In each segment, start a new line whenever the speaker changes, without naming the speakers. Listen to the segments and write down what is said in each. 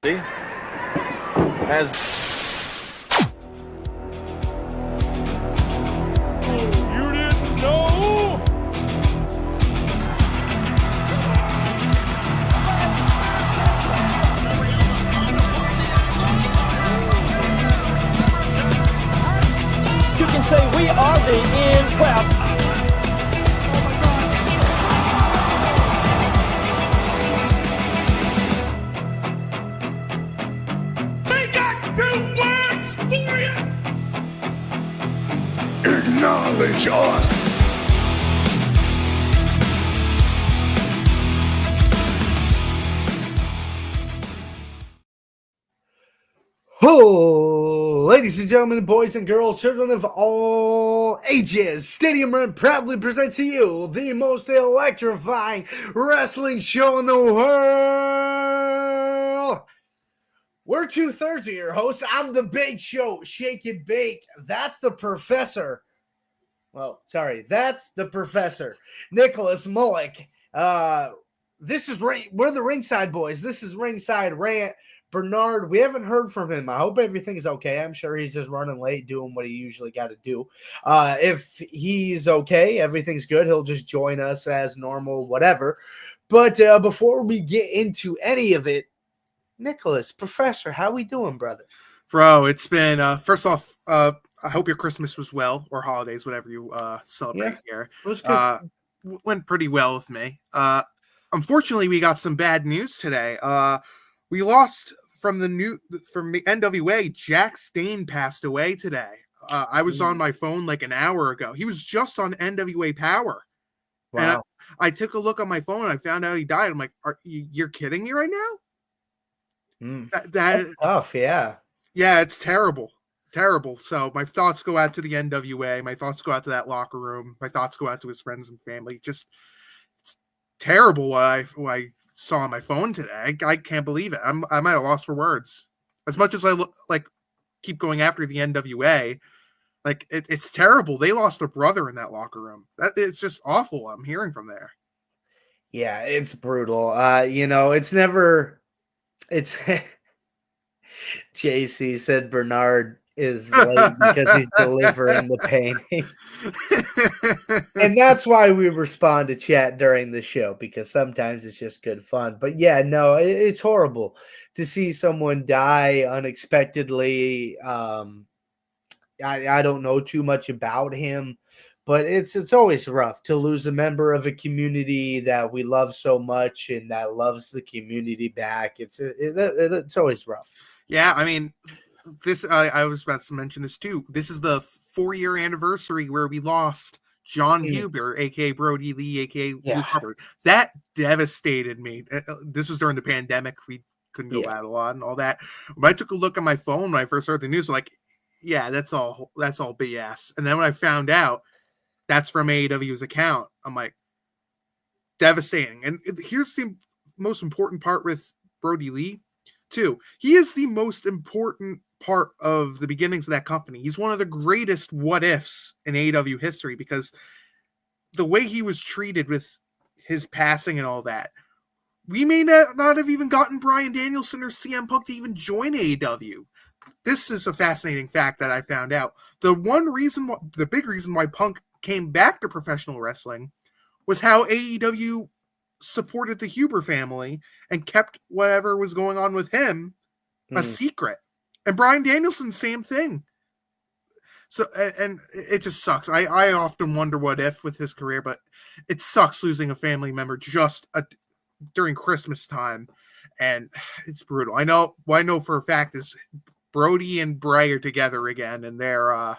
has
You didn't know?
You can say we are the in crowd.
They got 2 words for you!
Acknowledge us.
Oh, ladies and gentlemen, boys and girls, children of all ages, Stadium Rant proudly presents to you the most electrifying wrestling show in the world. We're 2/3 of your hosts. I'm the Big Show, Shake and Bake. That's the Professor. Well, sorry, that's the Professor, Nicholas Mullick. We're the Ringside Boys. This is Ringside Rant. Bernard, we haven't heard from him. I hope everything's okay. I'm sure he's just running late doing what he usually got to do. If he's okay, everything's good, he'll just join us as normal, whatever. But before we get into any of it, Nicholas, Professor, how we doing, brother?
Bro, it's been, first off, I hope your Christmas was well, or holidays, whatever you celebrate here.
It was good.
Went pretty well with me. Unfortunately, we got some bad news today. We lost from the NWA. Jack Stain passed away today. I was on my phone like an hour ago. He was just on NWA Power.
Wow.
And I took a look on my phone and I found out he died. I'm like, you're kidding me right now?
That's tough, yeah.
Yeah, it's terrible. Terrible. So my thoughts go out to the NWA. My thoughts go out to that locker room. My thoughts go out to his friends and family. Just, it's terrible what I saw on my phone today. I can't believe it. I might have lost for words. As much as I keep going after the NWA, like it's terrible. They lost a brother in that locker room. It's just awful. I'm hearing from there.
Yeah, it's brutal. It's JC said Bernard is late because he's delivering the painting. And that's why we respond to chat during the show, because sometimes it's just good fun. But yeah, no, it's horrible to see someone die unexpectedly. I don't know too much about him, but it's always rough to lose a member of a community that we love so much and that loves the community back. It's always rough.
Yeah, I mean, I was about to mention this too. This is the 4-year anniversary where we lost John Huber, aka Brody Lee, aka Luke Harper. That devastated me. This was during the pandemic. We couldn't go out a lot and all that. When I took a look at my phone when I first heard the news, I'm like, yeah, that's all BS. And then when I found out that's from AEW's account, I'm like, devastating. And here's the most important part with Brody Lee too. He is the most important part of the beginnings of that company. He's one of the greatest what ifs in AEW history, because the way he was treated with his passing and all that, we may not have even gotten Bryan Danielson or CM Punk to even join AEW. This is a fascinating fact that I found out. The big reason why Punk came back to professional wrestling was how AEW supported the Huber family and kept whatever was going on with him a secret. And Bryan Danielson, same thing. So, and it just sucks. I often wonder what if with his career, but it sucks losing a family member just during Christmas time, and it's brutal. I know for a fact is Brody and Bray are together again, and they're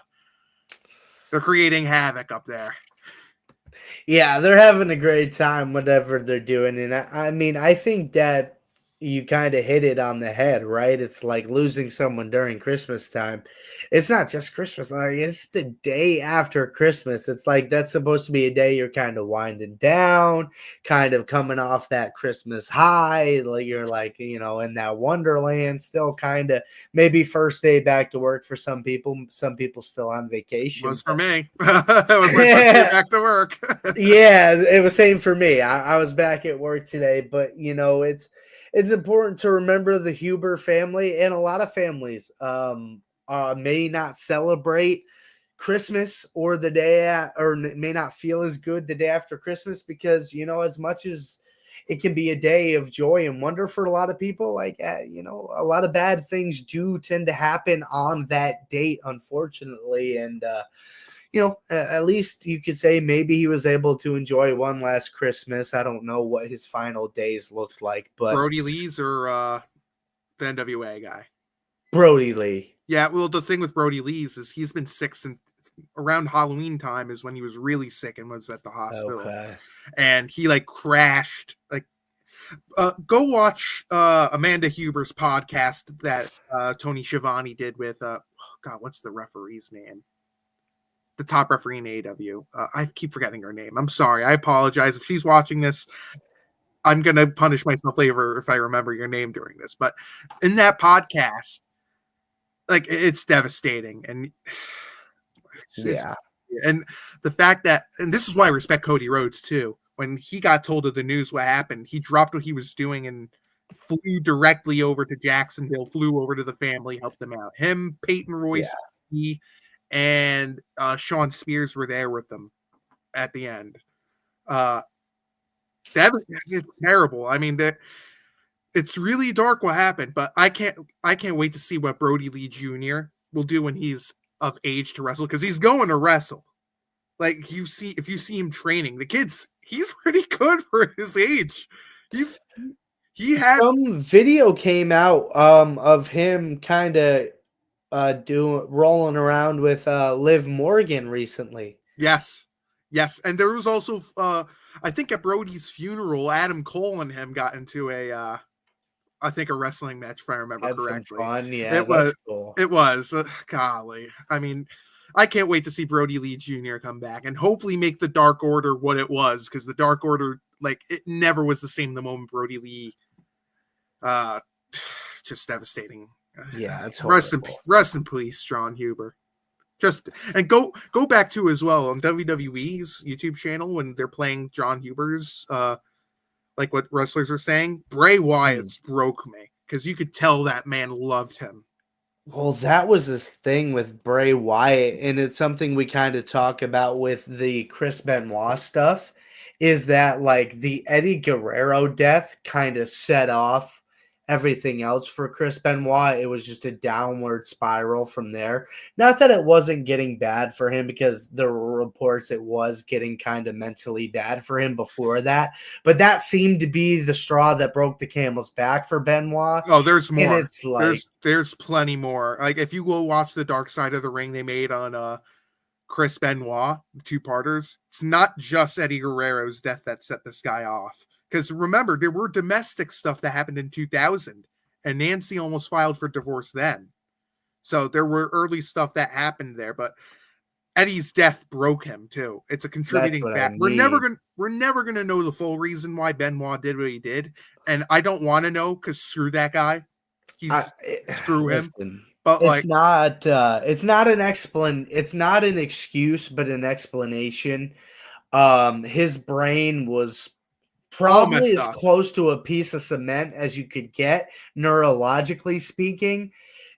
creating havoc up there.
Yeah, they're having a great time, whatever they're doing. And I mean, I think that you kind of hit it on the head, right? It's like losing someone during Christmas time. It's not just Christmas. Like, it's the day after Christmas. It's like that's supposed to be a day you're kind of winding down, kind of coming off that Christmas high. Like you're like, in that wonderland, still kind of maybe first day back to work for some people. Some people still on vacation.
It was for me. It was my first day back to work.
Yeah, it was same for me. I was back at work today, but it's important to remember the Huber family, and a lot of families may not celebrate Christmas or the day or may not feel as good the day after Christmas because, as much as it can be a day of joy and wonder for a lot of people, like, a lot of bad things do tend to happen on that date, unfortunately. And, at least you could say maybe he was able to enjoy one last Christmas. I don't know what his final days looked like, but
Brody Lee's or the NWA guy?
Brody Lee.
Yeah, well, the thing with Brody Lee's is he's been sick since around Halloween time is when he was really sick and was at the hospital.
Okay.
And he crashed. Go watch Amanda Huber's podcast that Tony Schiavone did with God, what's the referee's name? The top referee in AEW. I keep forgetting her name. I'm sorry. I apologize if she's watching this. I'm gonna punish myself later if I remember your name during this. But in that podcast, it's devastating, and and the fact that, and this is why I respect Cody Rhodes too. When he got told of the news what happened, he dropped what he was doing and flew directly over to Jacksonville, flew over to the family, helped them out. Him, Peyton Royce, and Sean Spears were there with them at the end. It's terrible. I mean, it's really dark what happened, but I can't wait to see what Brody Lee Jr. will do when he's of age to wrestle, because he's going to wrestle. If you see him training, the kid's he's pretty good for his age.
Some video came out of him kind of rolling around with Liv Morgan recently.
Yes, and there was also I think at Brody's funeral, Adam Cole and him got into a wrestling match, if I remember correctly.
Some fun. Yeah, it was cool.
It was golly. I mean, I can't wait to see Brody Lee Jr. come back and hopefully make the Dark Order what it was, because the Dark Order, it never was the same the moment Brody Lee. Just devastating.
Yeah, it's
rest in peace, John Huber. And go back to as well on WWE's YouTube channel when they're playing John Huber's what wrestlers are saying. Bray Wyatt's broke me, because you could tell that man loved him.
Well, that was this thing with Bray Wyatt, and it's something we kind of talk about with the Chris Benoit stuff, is that the Eddie Guerrero death kind of set off everything else for Chris Benoit. It was just a downward spiral from there. Not that it wasn't getting bad for him, because there were reports it was getting kind of mentally bad for him before that, but that seemed to be the straw that broke the camel's back for Benoit.
Oh, there's more.
And it's
there's plenty more. If you go watch the Dark Side of the Ring they made on Chris Benoit, 2-parters, it's not just Eddie Guerrero's death that set this guy off. Because remember, there were domestic stuff that happened in 2000, and Nancy almost filed for divorce then. So there were early stuff that happened there, but Eddie's death broke him too. It's a contributing factor. We're never gonna know the full reason why Benoit did what he did, and I don't want to know, because screw that guy. Screw him. But
it's not an excuse, but an explanation. His brain was probably as close to a piece of cement as you could get, neurologically speaking.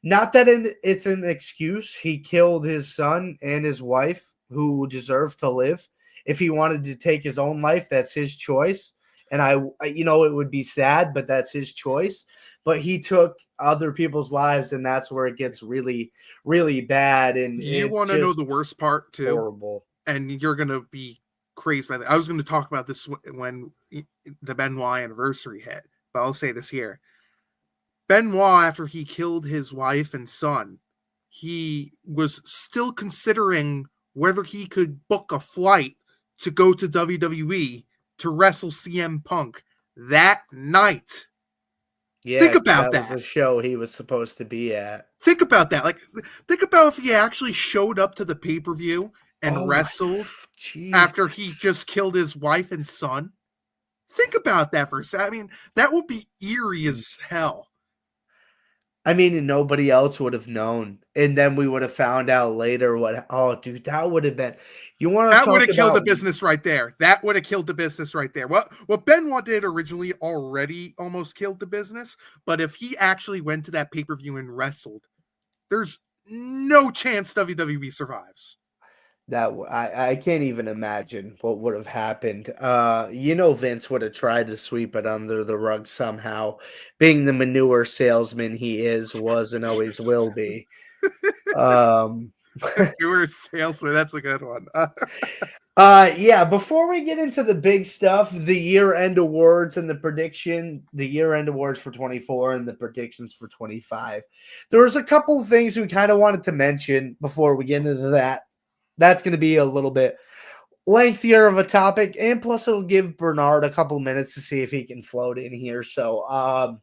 Not that it's an excuse. He killed his son and his wife, who deserved to live. If he wanted to take his own life, that's his choice. And it would be sad, but that's his choice. But he took other people's lives, and that's where it gets really, really bad. And
you want to know the worst part too?
Horrible.
And you're going to be crazed by that. I was going to talk about this when the Benoit anniversary hit, but I'll say this here. Benoit, after he killed his wife and son, he was still considering whether he could book a flight to go to WWE to wrestle CM Punk that night.
Yeah,
think about that.
Was the show he was supposed to be at.
Think about that. Think about if he actually showed up to the pay-per-view and wrestled after he just killed his wife and son. Think about that for a second. I mean, that would be eerie as hell.
I mean, and nobody else would have known. And then we would have found out later dude, that would have been, you want to
That would
talk
have killed the
about,
business right there. That would have killed the business right there. What Benoit did originally already almost killed the business, but if he actually went to that pay-per-view and wrestled, there's no chance WWE survives.
that I can't even imagine what would have happened. Vince would have tried to sweep it under the rug somehow, being the manure salesman he is, was, and always will be.
Manure salesman, that's a good one.
Yeah, before we get into the big stuff, the year-end awards and the year-end awards for 24 and the predictions for 25. There was a couple of things we kind of wanted to mention before we get into that. That's going to be a little bit lengthier of a topic, and plus it'll give Bernard a couple minutes to see if he can float in here. So,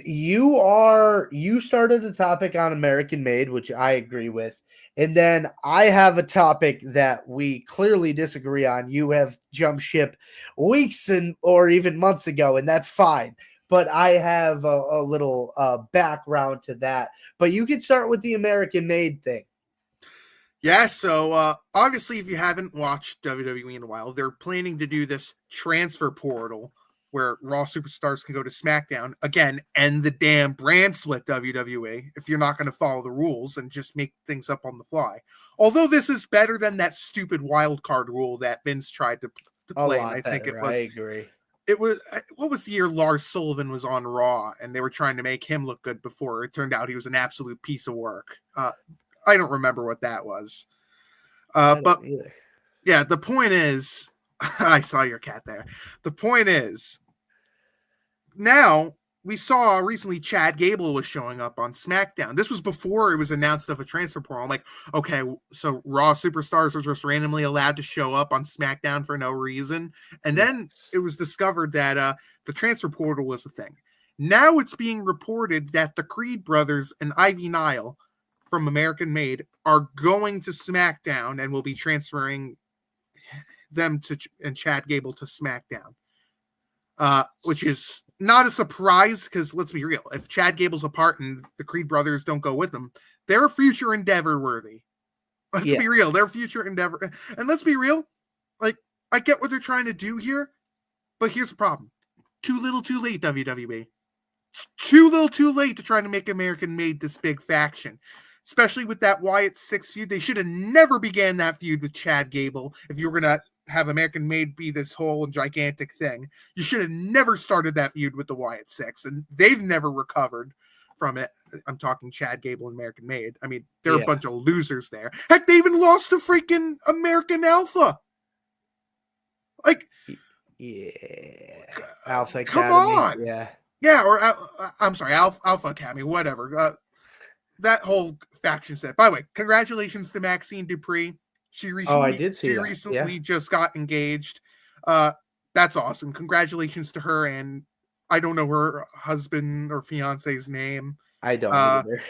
you started a topic on American Made, which I agree with. And then I have a topic that we clearly disagree on. You have jumped ship weeks or even months ago, and that's fine. But I have a little background to that. But you can start with the American Made thing.
Yeah, so obviously if you haven't watched WWE in a while, they're planning to do this transfer portal where Raw superstars can go to SmackDown, again, end the damn brand split, WWE, if you're not going to follow the rules and just make things up on the fly. Although this is better than that stupid wild card rule that Vince tried to play.
I agree.
It was, what was the year Lars Sullivan was on Raw and they were trying to make him look good before it turned out he was an absolute piece of work. I don't remember what that was. But yeah, the point is, I saw your cat there. The point is, now we saw recently Chad Gable was showing up on SmackDown. This was before it was announced of a transfer portal. I'm like, okay, so Raw superstars are just randomly allowed to show up on SmackDown for no reason. And then it was discovered that the transfer portal was a thing. Now it's being reported that the Creed brothers and Ivy Nile from American Made are going to SmackDown and will be transferring them and Chad Gable to SmackDown, which is not a surprise because let's be real, if Chad Gable's apart and the Creed brothers don't go with them, they're future endeavor worthy. Let's be real, they're future endeavor, and let's be real, like I get what they're trying to do here, but here's the problem: too little, too late. WWE, it's too little, too late to try to make American Made this big faction. Especially with that Wyatt 6 feud. They should have never began that feud with Chad Gable if you were going to have American Made be this whole gigantic thing. You should have never started that feud with the Wyatt 6, and they've never recovered from it. I'm talking Chad Gable and American Made. I mean, they're a bunch of losers there. Heck, they even lost to freaking American Alpha. Like,
Alpha Academy.
Come on.
Yeah,
or I'm sorry, Alpha Academy, whatever. That whole faction set. By the way, congratulations to Maxine Dupree. She recently just got engaged. That's awesome. Congratulations to her, and I don't know her husband or fiance's name.
I don't either.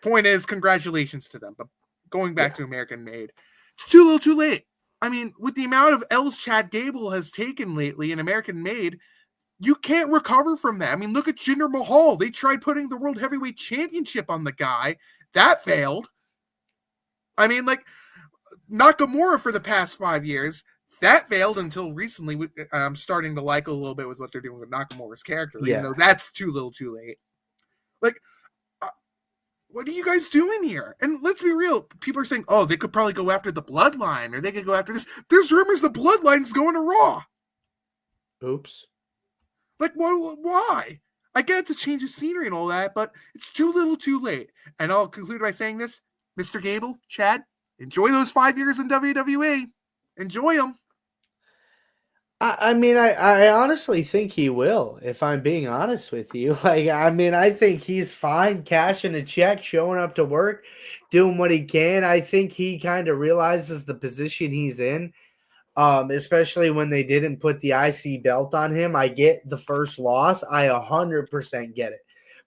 Point is, congratulations to them. But going back to American Made, it's too little, too late. I mean, with the amount of L's Chad Gable has taken lately in American Made, you can't recover from that. I mean, look at Jinder Mahal. They tried putting the World Heavyweight Championship on the guy. That failed. I mean, like, Nakamura for the past 5 years, that failed until recently. I'm starting to like a little bit with what they're doing with Nakamura's character. You know, that's too little, too late. Like, what are you guys doing here? And let's be real. People are saying, oh, they could probably go after the Bloodline, or they could go after this. There's rumors the Bloodline's going to Raw.
Oops.
Like, why? I get it's a change of scenery and all that, but it's too little, too late. And I'll conclude by saying this. Mr. Gable, Chad, enjoy those 5 years in WWE. Enjoy them.
I mean, I honestly think he will, if I'm being honest with you. Like, I mean, I think he's fine cashing a check, showing up to work, doing what he can. I think he kind of realizes the position he's in. Especially when they didn't put the IC belt on him. I get the first loss. I 100% get it.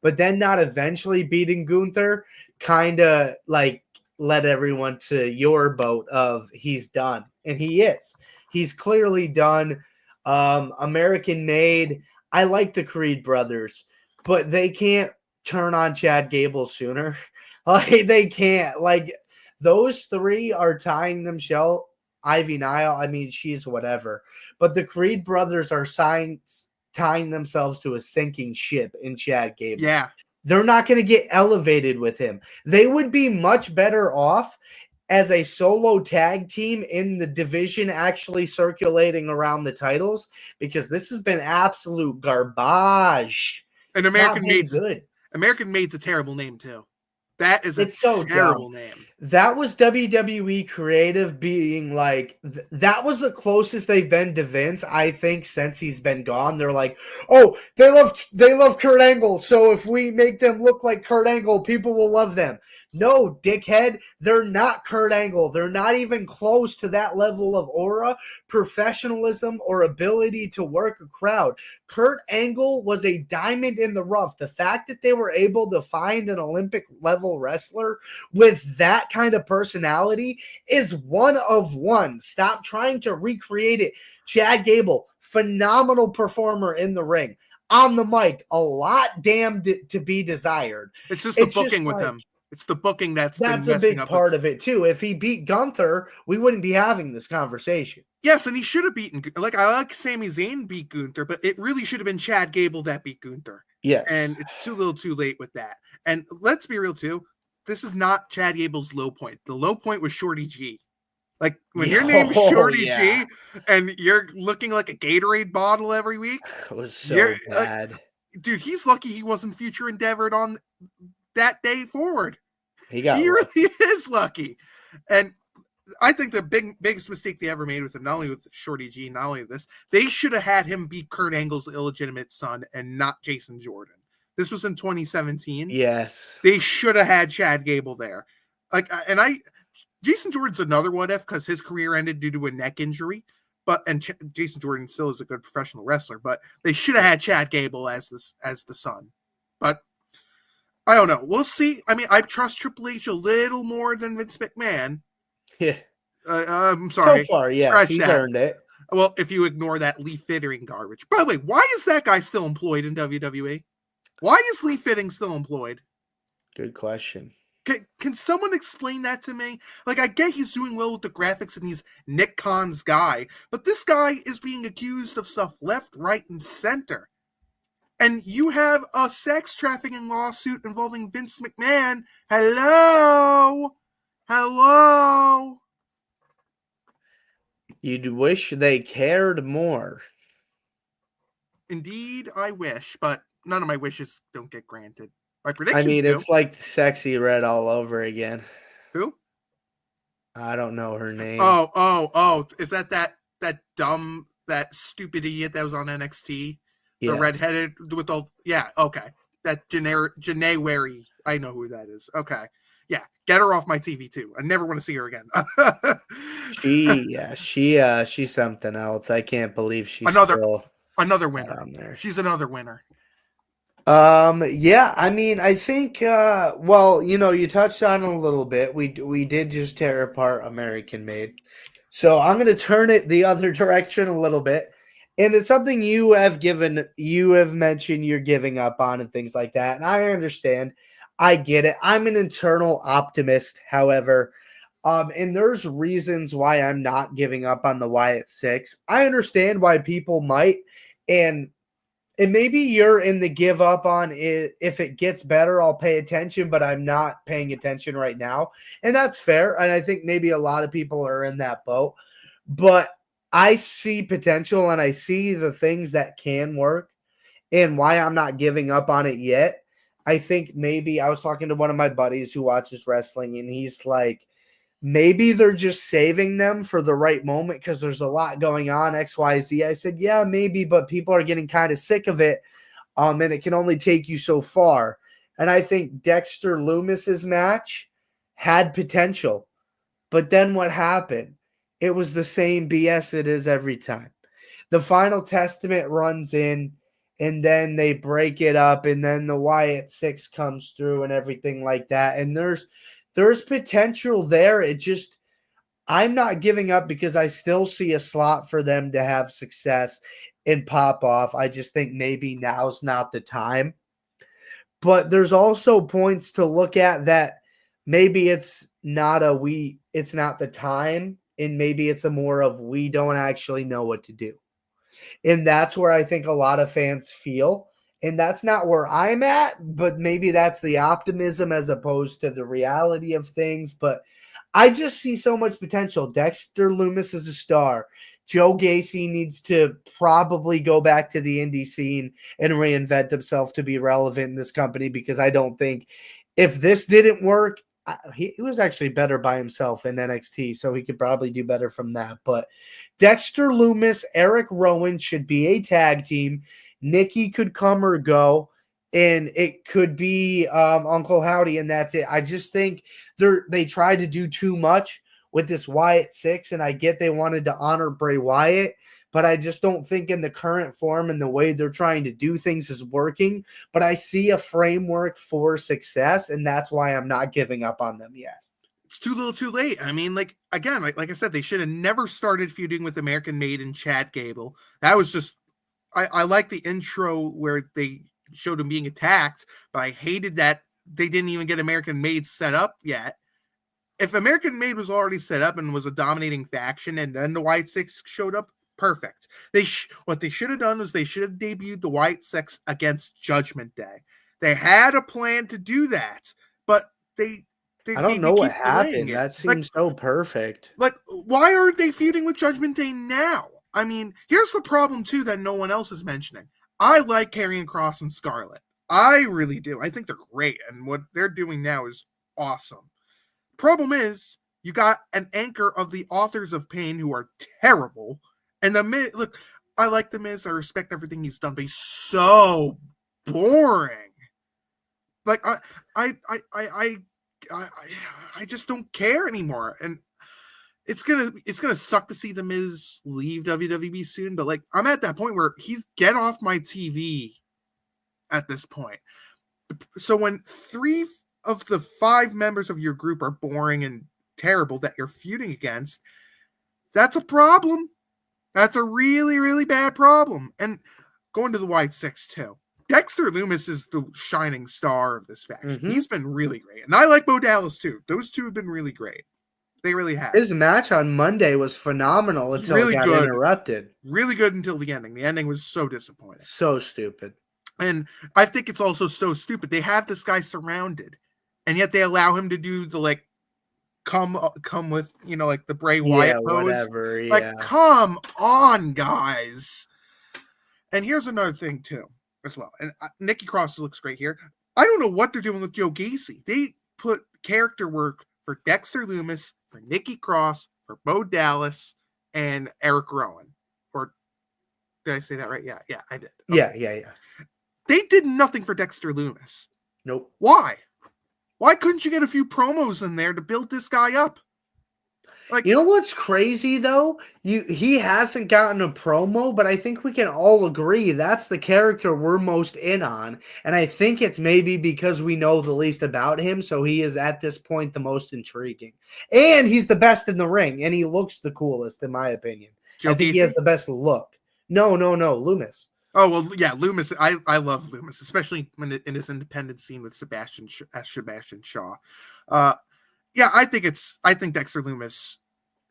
But then not eventually beating Gunther kind of like led everyone to your boat of he's done. And he is. He's clearly done. American Made. I like the Creed brothers. but they can't turn on Chad Gable sooner. Like they can't. Like those three are tying themselves. Ivy Nile, I mean, she's whatever. But the Creed brothers are tying themselves to a sinking ship in Chad Gable.
Yeah.
They're not going to get elevated with him. They would be much better off as a solo tag team in the division actually circulating around the titles, because this has been absolute garbage.
And American Made's a terrible name too. That is a terrible name.
That was WWE creative being like, that was the closest they've been to Vince, I think, since he's been gone. They're like, oh, they love Kurt Angle, so if we make them look like Kurt Angle, people will love them. No, dickhead, they're not Kurt Angle. They're not even close to that level of aura, professionalism, or ability to work a crowd. Kurt Angle was a diamond in the rough. The fact that they were able to find an Olympic level wrestler with that kind of personality is one of one. Stop trying to recreate it. Chad Gable, phenomenal performer in the ring. On the mic, a lot damned to be desired.
It's just the booking with him. It's the booking that's
a big part of it too. If he beat Gunther, we wouldn't be having this conversation.
Yes, and he should have beaten. Like, I like Sami Zayn beat Gunther, but it really should have been Chad Gable that beat Gunther.
Yes,
and it's too little, too late with that. And let's be real too. This is not Chad Gable's low point. The low point was Shorty G. Like when your name's Shorty G and you're looking like a Gatorade bottle every week.
It was so bad.
Dude, he's lucky he wasn't future endeavored on that day forward.
He
really is lucky. And I think the biggest mistake they ever made with him, not only with Shorty G, not only this, they should have had him be Kurt Angle's illegitimate son and not Jason Jordan. This was in 2017.
Yes.
They should have had Chad Gable there. Jason Jordan's another what if because his career ended due to a neck injury. Jason Jordan still is a good professional wrestler, but they should have had Chad Gable as the son. But I don't know. We'll see. I mean, I trust Triple H a little more than Vince McMahon.
Yeah.
I'm sorry.
So far, yes. He's earned it.
Well, if you ignore that Lee Fitting garbage. By the way, why is that guy still employed in WWE? Why is Lee Fitting still employed?
Good question.
Can someone explain that to me? Like, I get he's doing well with the graphics and he's Nick Khan's guy, but this guy is being accused of stuff left, right, and center. And you have a sex trafficking lawsuit involving Vince McMahon. Hello?
You'd wish they cared more.
Indeed, I wish, but none of my wishes don't get granted. My predictions
it's like Sexy Red all over again.
Who?
I don't know her name.
Oh. Is that dumb, that stupid idiot that was on NXT? The redheaded with all, yeah, okay. That Janae Wary. I know who that is. Okay. Yeah. Get her off my TV too. I never want to see her again.
She's something else. I can't believe she's
another winner. On there. She's another winner.
Yeah, I mean, I think, you touched on it a little bit. We did just tear apart American Made. So I'm going to turn it the other direction a little bit. And it's something you have mentioned you're giving up on and things like that. And I understand. I get it. I'm an internal optimist, however. And there's reasons why I'm not giving up on the Wyatt Six. I understand why people might. And maybe you're in the give up on it. If it gets better, I'll pay attention, but I'm not paying attention right now. And that's fair. And I think maybe a lot of people are in that boat. But I see potential and I see the things that can work and why I'm not giving up on it yet. I think maybe I was talking to one of my buddies who watches wrestling and he's like, maybe they're just saving them for the right moment because there's a lot going on, XYZ. I said, yeah, maybe, but people are getting kind of sick of it. And it can only take you so far. And I think Dexter Loomis's match had potential. But then what happened? It was the same BS it is every time. The Final Testament runs in, and then they break it up, and then the Wyatt Six comes through and everything like that. And there's potential there. I'm not giving up because I still see a slot for them to have success and pop off. I just think maybe now's not the time. But there's also points to look at that maybe it's not the time, and maybe it's a more of we don't actually know what to do. And that's where I think a lot of fans feel. And that's not where I'm at, but maybe that's the optimism as opposed to the reality of things. But I just see so much potential. Dexter Lumis is a star. Joe Gacy needs to probably go back to the indie scene and reinvent himself to be relevant in this company, because I don't think if this didn't work, he was actually better by himself in NXT, so he could probably do better from that. But Dexter Lumis, Eric Rowan should be a tag team. Nikki could come or go, and it could be Uncle Howdy, and that's it. I just think they tried to do too much with this Wyatt 6, and I get they wanted to honor Bray Wyatt, but I just don't think in the current form and the way they're trying to do things is working. But I see a framework for success, and that's why I'm not giving up on them yet.
It's too little too late. I mean, like I said, they should have never started feuding with American Made and Chad Gable. That was just, I like the intro where they showed him being attacked, but I hated that they didn't even get American Made set up yet. If American Made was already set up and was a dominating faction, and then the White Six showed up, perfect. What they should have done was they should have debuted the White Six against Judgment Day. They had a plan to do that, but they
I don't know what happened. That seems so perfect.
Like, why aren't they feuding with Judgment Day now? I mean, here's the problem too that no one else is mentioning. I like Karrion Kross and Scarlett. I really do. I think they're great, and what they're doing now is awesome. Problem is, you got an anchor of the Authors of Pain who are terrible, and the Miz. Look, I like the Miz. I respect everything he's done, but he's so boring. Like I just don't care anymore, and it's gonna suck to see the Miz leave WWE soon. But like, I'm at that point where he's get off my TV at this point. So when 3 of the 5 members of your group are boring and terrible that you're feuding against, that's a problem. That's a really, really bad problem. And going to the White Six too. Dexter Lumis is the shining star of this faction. Mm-hmm. He's been really great. And I like Bo Dallas too. Those two have been really great. They really have.
His match on Monday was phenomenal until it got interrupted.
Really good until the ending. The ending was so disappointing.
So stupid.
And I think it's also so stupid. They have this guy surrounded, and yet they allow him to do the like come with, you know, like the Bray Wyatt pose.
Whatever, yeah.
Like, come on, guys. And here's another thing too, as well. And Nikki Cross looks great here. I don't know what they're doing with Joe Gacy. They put character work for Dexter Lumis, for Nikki Cross, for Bo Dallas, and Eric Rowan. Or did I say that right? Yeah, I did.
Okay. Yeah.
They did nothing for Dexter Lumis.
Nope.
Why? Why couldn't you get a few promos in there to build this guy up? Like,
you know what's crazy though? He hasn't gotten a promo, but I think we can all agree that's the character we're most in on. And I think it's maybe because we know the least about him, so he is at this point the most intriguing. And he's the best in the ring, and he looks the coolest, in my opinion. I think he has the best look. No, Lumis.
Oh, well, yeah, Lumis. I love Lumis, especially when in his independent scene with Sebastian Shaw. Yeah, I think Dexter Lumis,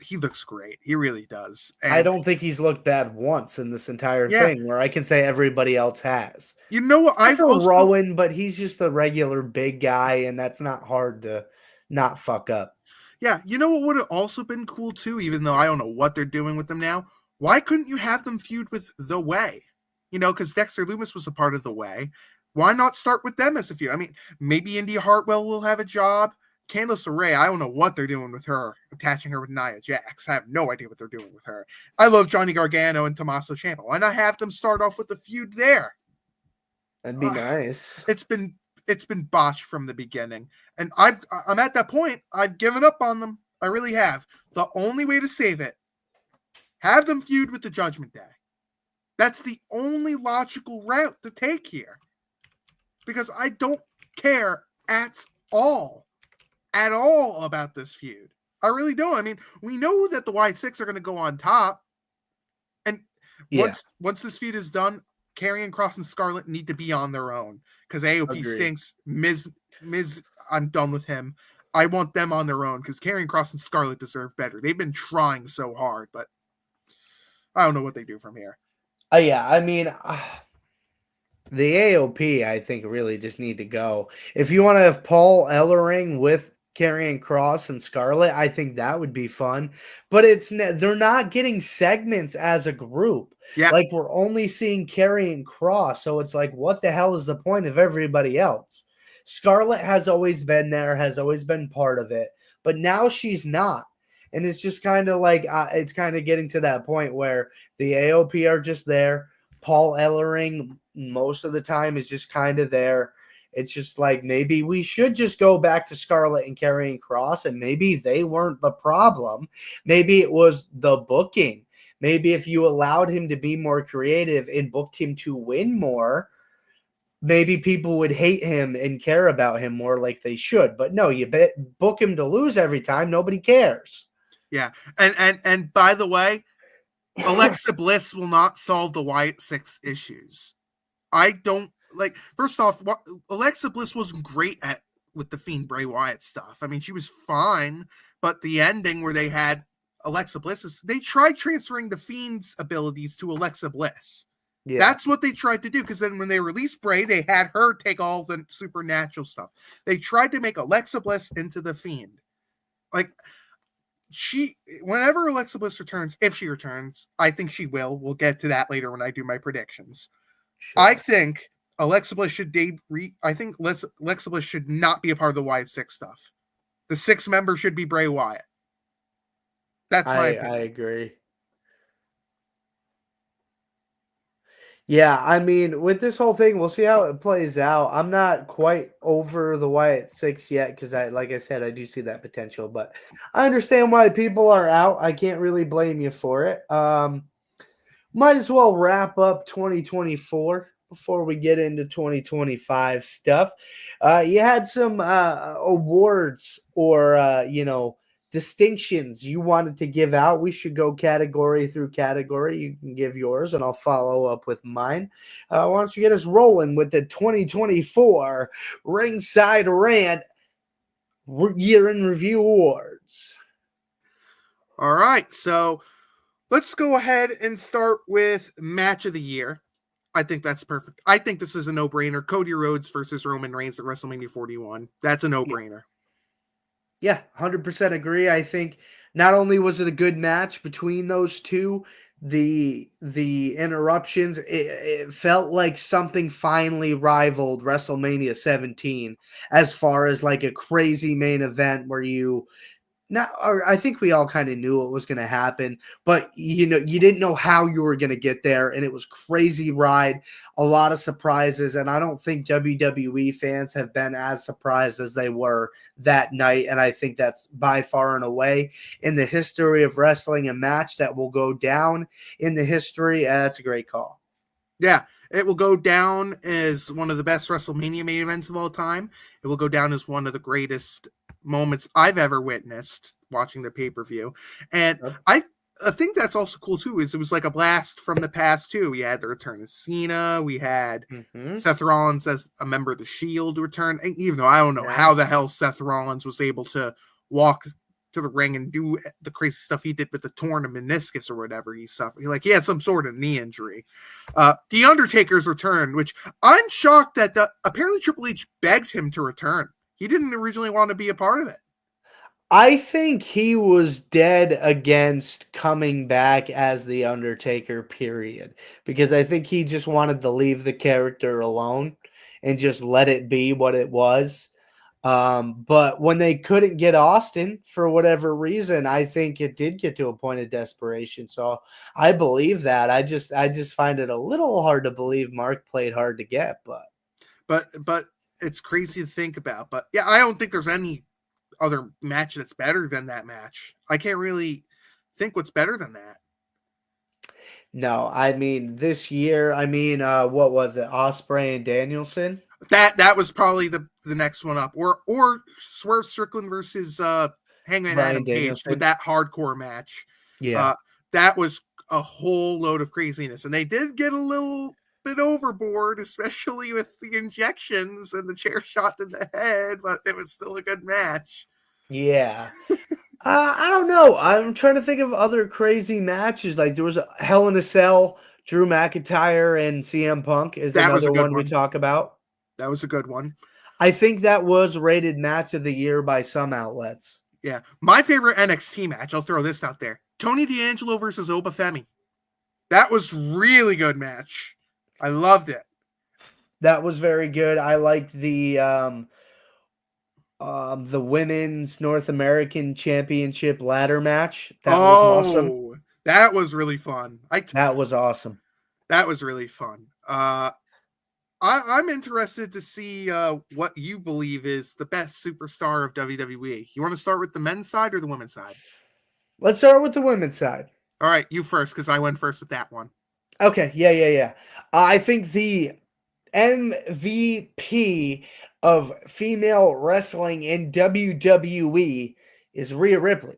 he looks great. He really does. And
I don't think he's looked bad once in this entire thing, where I can say everybody else has.
You know what?
I feel Rowan, but he's just a regular big guy, and that's not hard to not fuck up.
Yeah, you know what would have also been cool too, even though I don't know what they're doing with them now? Why couldn't you have them feud with The Way? You know, because Dexter Lumis was a part of The Way. Why not start with them as a feud? I mean, maybe India Hartwell will have a job. Candice LeRae, I don't know what they're doing with her, attaching her with Nia Jax. I have no idea what they're doing with her. I love Johnny Gargano and Tommaso Ciampa. Why not have them start off with the feud there?
That'd be nice.
It's been botched from the beginning, and I'm at that point. I've given up on them. I really have. The only way to save it, have them feud with the Judgment Day. That's the only logical route to take here, because I don't care at all about this feud. I really don't. I mean, we know that the White Six are going to go on top, and once this feud is done, Karrion Kross and Scarlett need to be on their own because AOP stinks. Miz, I'm done with him. I want them on their own because Karrion Kross and Scarlett deserve better. They've been trying so hard, but I don't know what they do from here.
Yeah, I mean, the AOP, I think, really just need to go. If you want to have Paul Ellering with Karrion Kross and Scarlett, I think that would be fun. But they're not getting segments as a group.
Yeah.
Like, we're only seeing Karrion Kross, so it's like, what the hell is the point of everybody else? Scarlett has always been there, has always been part of it, but now she's not. And it's just kind of like, it's kind of getting to that point where the AOP are just there. Paul Ellering most of the time is just kind of there. It's just like, maybe we should just go back to Scarlett and Karrion Kross, and maybe they weren't the problem. Maybe it was the booking. Maybe if you allowed him to be more creative and booked him to win more, maybe people would hate him and care about him more like they should. But no, you book him to lose every time. Nobody cares.
Yeah. And by the way, Alexa Bliss will not solve the Wyatt 6 issues. I don't like, first off, Alexa Bliss wasn't great with the Fiend Bray Wyatt stuff. I mean, she was fine, but the ending where they had Alexa Bliss, they tried transferring the Fiend's abilities to Alexa Bliss. Yeah. That's what they tried to do, because then when they released Bray, they had her take all the supernatural stuff. They tried to make Alexa Bliss into the Fiend. Like, whenever Alexa Bliss returns, if she returns, I think she will. We'll get to that later when I do my predictions. Sure. I think Alexa Bliss should Alexa Bliss should not be a part of the Wyatt 6 stuff. The 6th member should be Bray Wyatt. That's my opinion.
I agree. Yeah, I mean, with this whole thing, we'll see how it plays out. I'm not quite over the Wyatt 6 yet because, like I said, I do see that potential. But I understand why people are out. I can't really blame you for it. Might as well wrap up 2024 before we get into 2025 stuff. You had some awards or, distinctions you wanted to give out. We should go category through category. You can give yours and I'll follow up with mine. Why don't you get us rolling with the 2024 Ringside Rant Year in Review Awards.
All right, so let's go ahead and start with Match of the Year. I think that's perfect. I think this is a no-brainer. Cody Rhodes versus Roman Reigns at WrestleMania 41. That's a no-brainer.
Yeah, 100% agree. I think not only was it a good match between those two, the interruptions, it felt like something finally rivaled WrestleMania 17 as far as like a crazy main event where I think we all kind of knew what was going to happen, but you didn't know how you were going to get there, and it was crazy ride, a lot of surprises, and I don't think WWE fans have been as surprised as they were that night, and I think that's by far and away in the history of wrestling a match that will go down in the history. That's a great call.
Yeah, it will go down as one of the best WrestleMania main events of all time. It will go down as one of the greatest moments I've ever witnessed watching the pay-per-view. And I think that's also cool too, is it was like a blast from the past too. We had the return of Cena, we had Seth Rollins as a member of the Shield return, and even though I don't know how the hell Seth Rollins was able to walk to the ring and do the crazy stuff he did with the torn meniscus or whatever he suffered. He had some sort of knee injury. The Undertaker's return, which I'm shocked that apparently Triple H begged him to return. He didn't originally want to be a part of it.
I think he was dead against coming back as The Undertaker, period. Because I think he just wanted to leave the character alone and just let it be what it was. But when they couldn't get Austin for whatever reason, I think it did get to a point of desperation. So I believe that. I just find it a little hard to believe Mark played hard to get, but
it's crazy to think about. But yeah, I don't think there's any other match that's better than that match. I can't really think what's better than that.
No, I mean this year, what was it? Ospreay and Danielson?
That was probably the next one up. Or Swerve Strickland versus Hangman Adam Page with that hardcore match.
Yeah.
That was a whole load of craziness. And they did get a little bit overboard, especially with the injections and the chair shot in the head, but it was still a good match.
Yeah. I don't know. I'm trying to think of other crazy matches. Like there was a Hell in a Cell, Drew McIntyre and CM Punk is
That was a
another
good
one we
one.
talk about.
That was a good one.
I think that was rated match of the year by some outlets.
Yeah. My favorite NXT match, I'll throw this out there. Tony D'Angelo versus Obafemi. That was really good match. I loved it.
That was very good. I liked the women's North American Championship ladder match. That was awesome.
That was really fun.
That was awesome.
That was really fun. I'm interested to see what you believe is the best superstar of WWE. You want to start with the men's side or the women's side?
Let's start with the women's side.
All right, you first, because I went first with that one.
Okay, yeah. I think the MVP of female wrestling in WWE is Rhea Ripley.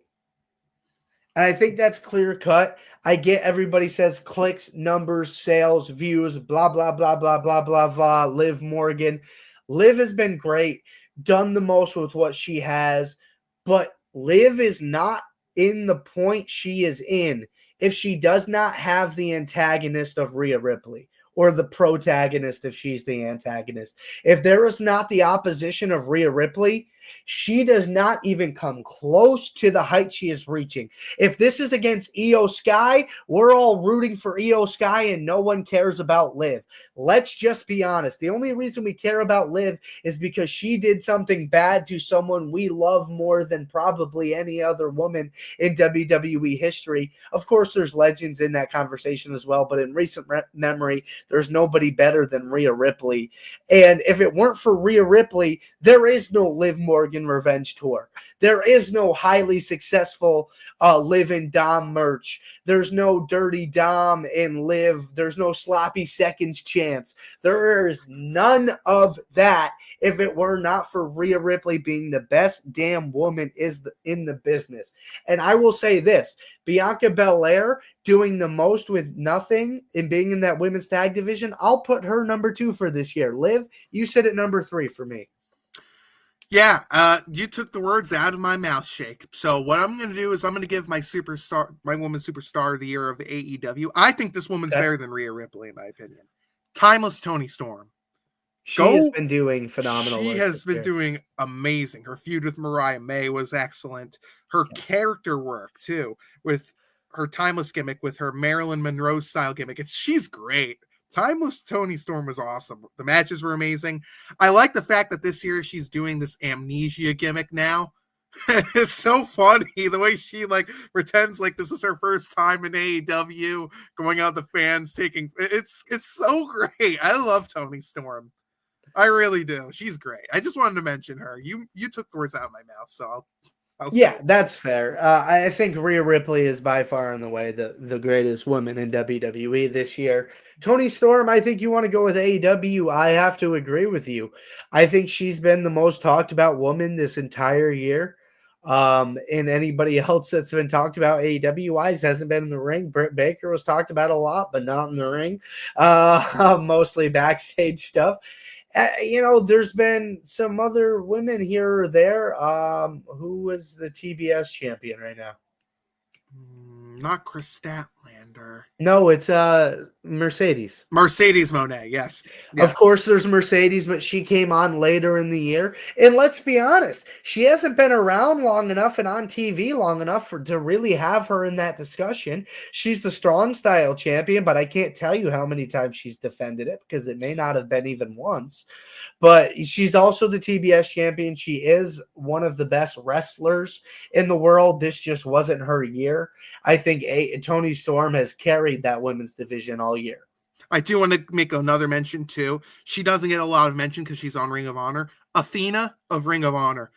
And I think that's clear cut. I get everybody says clicks, numbers, sales, views, blah, blah, blah, blah, blah, blah, blah. Liv Morgan. Liv has been great, done the most with what she has, but Liv is not in the point she is in if she does not have the antagonist of Rhea Ripley. Or the protagonist if she's the antagonist. If there is not the opposition of Rhea Ripley, she does not even come close to the height she is reaching. If this is against Io Sky, we're all rooting for Io Sky and no one cares about Liv. Let's just be honest. The only reason we care about Liv is because she did something bad to someone we love more than probably any other woman in WWE history. Of course, there's legends in that conversation as well, but in recent memory, there's nobody better than Rhea Ripley. And if it weren't for Rhea Ripley, there is no Liv Morgan Revenge Tour. There is no highly successful Liv and Dom merch. There's no Dirty Dom and Liv. There's no Sloppy Seconds chance. There is none of that if it were not for Rhea Ripley being the best damn woman in the business. And I will say this, Bianca Belair doing the most with nothing and being in that women's tag division, I'll put her number 2 for this year. Liv, you said it number 3 for me.
Yeah, you took the words out of my mouth, Shake. So what I'm going to do is I'm going to give my woman superstar of the year of AEW. I think this woman's better than Rhea Ripley, in my opinion. Timeless Toni Storm.
She has been doing phenomenal.
She has been doing amazing. Her feud with Mariah May was excellent. Her character work, too, with her timeless gimmick, with her Marilyn Monroe style gimmick. She's great. Timeless Toni Storm was awesome. The matches were amazing. I like the fact that this year she's doing this amnesia gimmick now. It's so funny the way she pretends like this is her first time in AEW, going out the fans, taking it's so great. I love Toni Storm. I really do. She's great. I just wanted to mention her. You took the words out of my mouth, so I'll
yeah, that's fair. I think Rhea Ripley is by far and away the greatest woman in WWE this year. Toni Storm, I think you want to go with AEW. I have to agree with you. I think she's been the most talked about woman this entire year. And anybody else that's been talked about AEW-wise hasn't been in the ring. Britt Baker was talked about a lot, but not in the ring. Mostly backstage stuff. There's been some other women here or there. Who is the TBS champion right now?
Not Chris Statlander.
No, it's Mercedes.
Mercedes Moné, yes.
Of course, there's Mercedes, but she came on later in the year. And let's be honest, she hasn't been around long enough and on TV long enough to really have her in that discussion. She's the strong style champion, but I can't tell you how many times she's defended it because it may not have been even once. But she's also the TBS champion. She is one of the best wrestlers in the world. This just wasn't her year. I think Toni Storm has carried that women's division all year.
I do want to make another mention, too. She doesn't get a lot of mention because she's on Ring of Honor. Athena of Ring of Honor.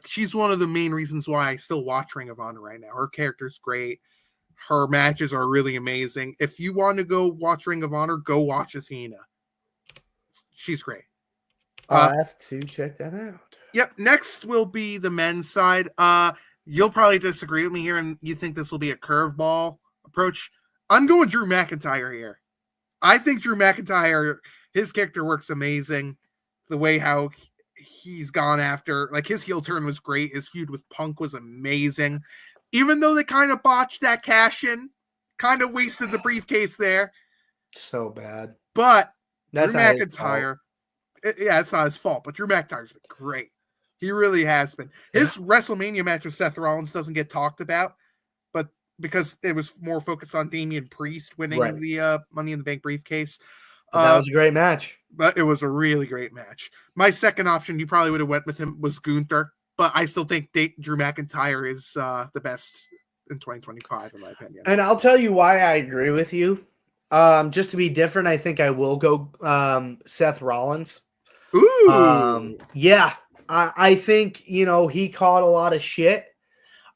She's one of the main reasons why I still watch Ring of Honor right now. Her character's great. Her matches are really amazing. If you want to go watch Ring of Honor, go watch Athena. She's great.
I'll have to check that out.
Yep. Next will be the men's side. You'll probably disagree with me here, and you think this will be a curveball approach. I'm going Drew McIntyre here. I think Drew McIntyre, his character works amazing. The way how he's gone after, like, his heel turn was great. His feud with Punk was amazing. Even though they kind of botched that cash-in, kind of wasted the briefcase there.
So bad.
But
That's
Drew McIntyre, it's not his fault, but Drew McIntyre's been great. He really has been. His WrestleMania match with Seth Rollins doesn't get talked about, but because it was more focused on Damian Priest winning the Money in the Bank briefcase.
That was a great match.
But it was a really great match. My second option, you probably would have went with him, was Gunther, but I still think Drew McIntyre is the best in 2025, in my opinion.
And I'll tell you why I agree with you. Just to be different, I think I will go Seth Rollins.
Ooh.
Yeah. I think, he caught a lot of shit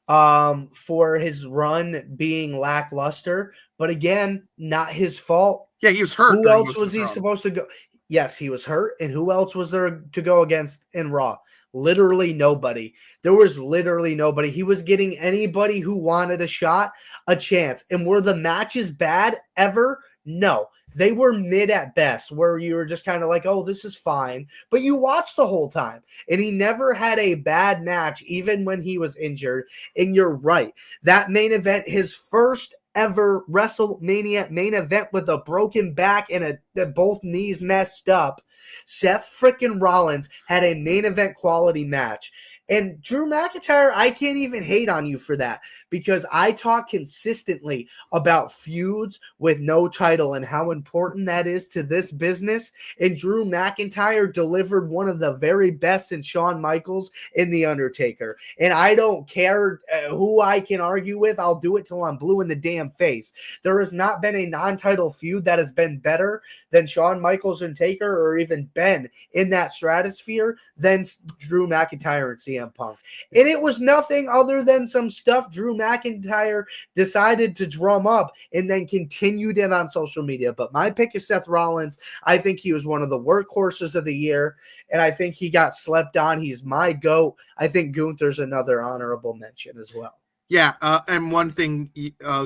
for his run being lackluster. But again, not his fault.
Yeah, he was hurt.
Who else was he supposed to go? Yes, he was hurt. And who else was there to go against in Raw? Literally nobody. There was literally nobody. He was getting anybody who wanted a shot a chance. And were the matches bad ever? No. They were mid at best, where you were just kind of like, oh, this is fine. But you watched the whole time. And he never had a bad match, even when he was injured. And you're right. That main event, his first ever WrestleMania main event with a broken back and both knees messed up. Seth freaking Rollins had a main event quality match. And Drew McIntyre, I can't even hate on you for that, because I talk consistently about feuds with no title and how important that is to this business. And Drew McIntyre delivered one of the very best in Shawn Michaels and The Undertaker. And I don't care who I can argue with. I'll do it till I'm blue in the damn face. There has not been a non-title feud that has been better than Shawn Michaels and Taker, or even been in that stratosphere, than Drew McIntyre and CM Punk. And it was nothing other than some stuff Drew McIntyre decided to drum up and then continued it on social media. But my pick is Seth Rollins. I think he was one of the workhorses of the year, and I think he got slept on. He's my GOAT. I think Gunther's another honorable mention as well.
Yeah, and one thing,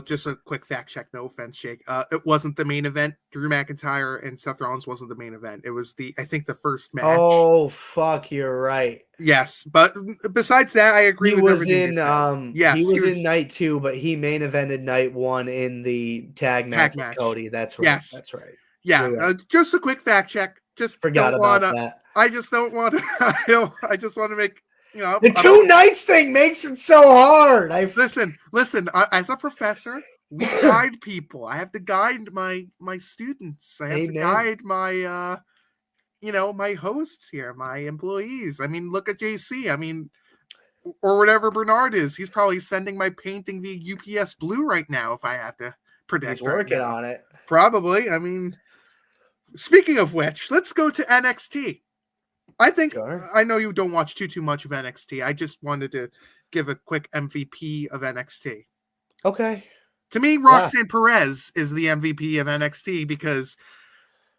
just a quick fact check, no offense, Jake. It wasn't the main event. Drew McIntyre and Seth Rollins wasn't the main event. It was I think the first match.
Oh, fuck, you're right.
Yes, but besides that, I agree with everything you said. Yes,
he was in night 2, but he main evented night 1 in the tag match with Cody. That's right.
Yes.
That's right.
Yeah,
right.
Just a quick fact check. Just
forgot about that.
I just don't want to. I just want to make.
The 2 nights thing makes it so hard.
Listen. As a professor, we guide people. I have to guide my students. I have to guide my, my hosts here, my employees. I mean, look at JC. I mean, or whatever Bernard is. He's probably sending my painting via UPS Blue right now. If I have to predict,
he's working on it.
Probably. I mean, speaking of which, let's go to NXT. I think I know you don't watch too much of NXT. I just wanted to give a quick MVP of NXT.
Okay.
To me, Roxanne Perez is the MVP of NXT because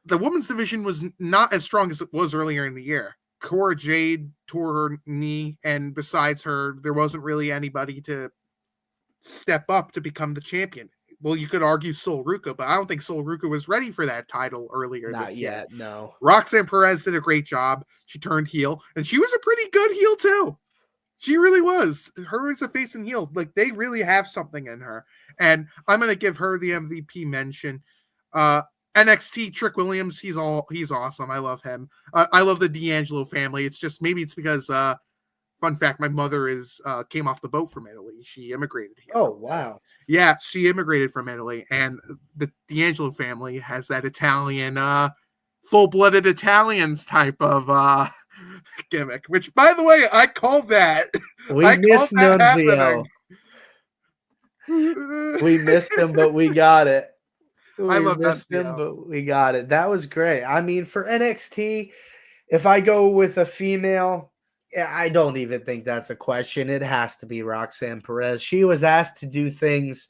the women's division was not as strong as it was earlier in the year. Cora Jade tore her knee, and besides her, there wasn't really anybody to step up to become the champion. Well, you could argue Sol Ruca, but I don't think Sol Ruca was ready for that title earlier this year.
Not yet, no.
Roxanne Perez did a great job. She turned heel, and she was a pretty good heel too. She really was. Her as a face and heel, like, they really have something in her. And I'm going to give her the MVP mention. NXT, Trick Williams, he's awesome. I love him. I love the D'Angelo family. It's just, maybe it's because, fun fact, my mother came off the boat from Italy. She immigrated here.
Oh, wow.
Yeah, she immigrated from Italy, and the D'Angelo family has that Italian, full-blooded Italians type of gimmick, which, by the way, I call that.
We missed Nunzio. We missed him, but we got it.
I love
him, but we got it. That was great. I mean, for NXT, if I go with a female, I don't even think that's a question. It has to be Roxanne Perez. She was asked to do things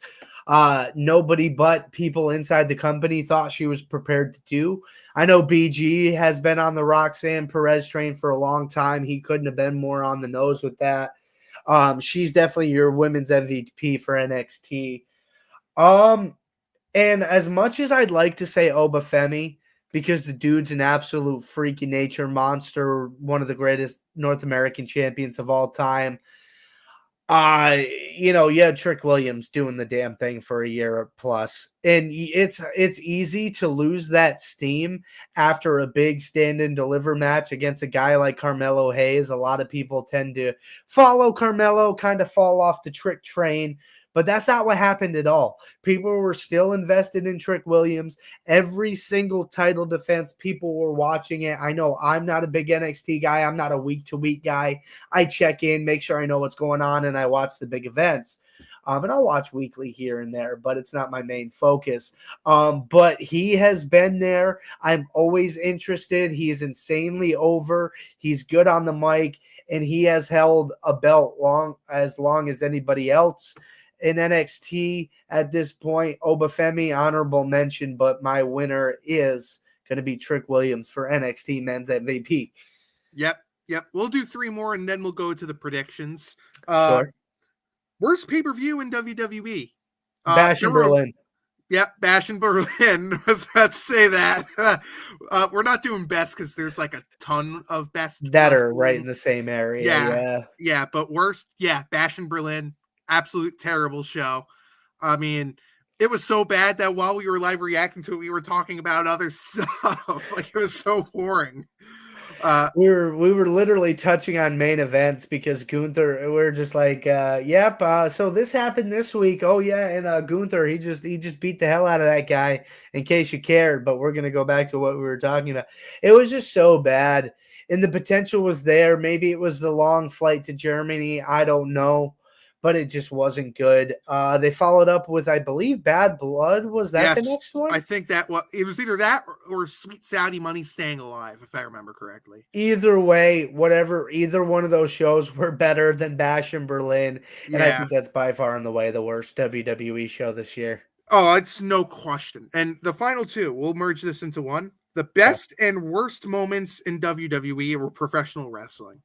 nobody but people inside the company thought she was prepared to do. I know BG has been on the Roxanne Perez train for a long time. He couldn't have been more on the nose with that. She's definitely your women's MVP for NXT. And as much as I'd like to say Obafemi, because the dude's an absolute freaky nature monster, one of the greatest North American champions of all time. Trick Williams doing the damn thing for a year plus. And it's easy to lose that steam after a big stand and deliver match against a guy like Carmelo Hayes. A lot of people tend to follow Carmelo, kind of fall off the Trick train. But that's not what happened at all. People were still invested in Trick Williams. Every single title defense, people were watching it. I know I'm not a big NXT guy. I'm not a week-to-week guy. I check in, make sure I know what's going on, and I watch the big events. And I'll watch weekly here and there, but it's not my main focus. But he has been there. I'm always interested. He is insanely over. He's good on the mic, and he has held a belt long as anybody else in NXT at this point. Obafemi, honorable mention, but my winner is going to be Trick Williams for NXT Men's MVP.
Yep. We'll do 3 more, and then we'll go to the predictions.
Sure.
Worst pay-per-view in WWE?
Bash in Berlin.
Yep, Bash in Berlin. Was about to say that. We're not doing best because there's like a ton of best
that are right in the same area.
Yeah. But worst, Bash in Berlin. Absolute terrible show. I mean, it was so bad that while we were live reacting to it, we were talking about other stuff. Like, it was so boring.
We were literally touching on main events because Gunther, we're just like, so this happened this week. Oh yeah, and Gunther, he just beat the hell out of that guy, in case you cared, but we're gonna go back to what we were talking about. It was just so bad, and the potential was there. Maybe it was the long flight to Germany, I don't know. But it just wasn't good. They followed up with, I believe, Bad Blood. Was that the next one?
I think it was either that or Sweet Saudi Money Staying Alive, if I remember correctly.
Either way, either one of those shows were better than Bash in Berlin. And I think that's by far and away the worst WWE show this year.
Oh, it's no question. And the final 2, we'll merge this into one. The best and worst moments in WWE or professional wrestling.